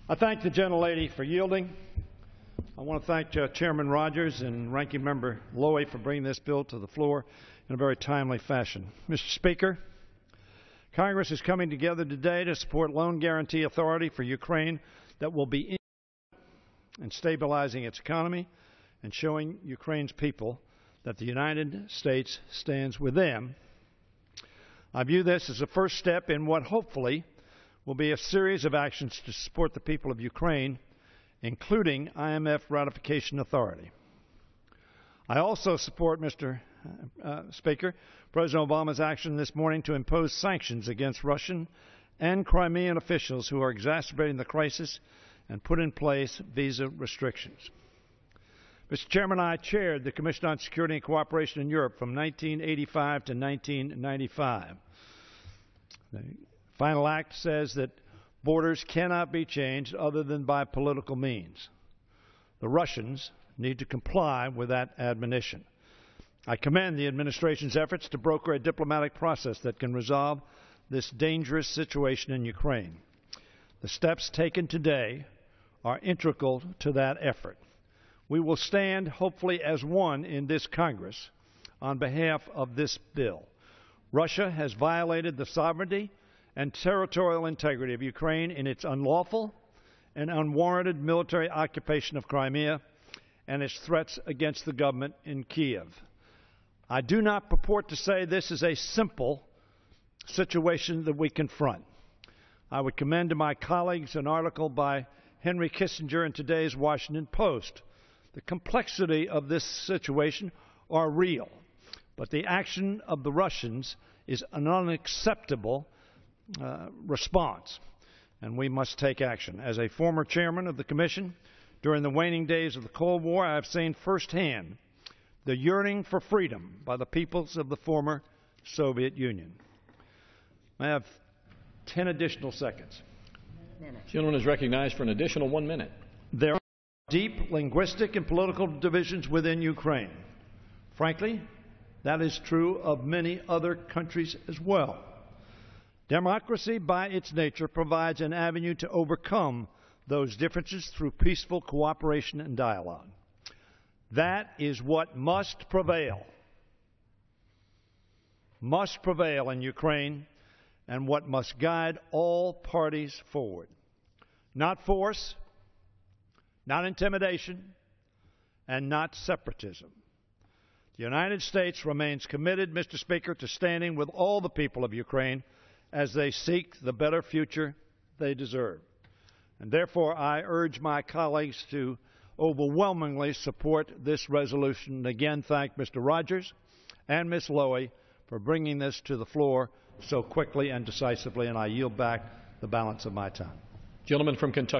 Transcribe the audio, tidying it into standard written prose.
I thank the Gentlelady for yielding. I want to thank Chairman Rogers and Ranking Member Lowey for bringing this bill to the floor in a very timely fashion. Mr. Speaker, Congress is coming together today to support loan guarantee authority for Ukraine that will be in stabilizing its economy and showing Ukraine's people that the United States stands with them. I view this as a first step in what hopefully will be a series of actions to support the people of Ukraine, including I.M.F. ratification authority. I also support, Mr. Speaker, President Obama's action this morning to impose sanctions against Russian and Crimean officials who are exacerbating the crisis and put in place visa restrictions. Mr. Chairman, I chaired the Commission on Security and Cooperation in Europe from 1985 to 1995. The final act says that borders cannot be changed other than by political means. The Russians need to comply with that admonition. I commend the administration's efforts to broker a diplomatic process that can resolve this dangerous situation in Ukraine. The steps taken today are integral to that effort. We will stand, hopefully, as one in this Congress on behalf of this bill. Russia has violated the sovereignty and territorial integrity of Ukraine in its unlawful and unwarranted military occupation of Crimea and its threats against the government in Kiev. I do not purport to say this is a simple situation that we confront. I would commend to my colleagues an article by Henry Kissinger in today's Washington Post. The complexity of this situation are real, but the action of the Russians is an unacceptable response, and we must take action. As a former chairman of the Commission, during the waning days of the Cold War, I have seen firsthand the yearning for freedom by the peoples of the former Soviet Union. I have 10 additional seconds. The gentleman is recognized for an additional 1 minute. There are deep linguistic and political divisions within Ukraine. Frankly, that is true of many other countries as well. Democracy, by its nature, provides an avenue to overcome those differences through peaceful cooperation and dialogue. That is what must prevail in Ukraine, and what must guide all parties forward. Not force, not intimidation, and not separatism. The United States remains committed, Mr. Speaker, to standing with all the people of Ukraine as they seek the better future they deserve. And therefore, I urge my colleagues to overwhelmingly support this resolution. And again, thank Mr. Rogers and Ms. Lowey for bringing this to the floor so quickly and decisively, and I yield back the balance of my time. Gentleman from Kentucky.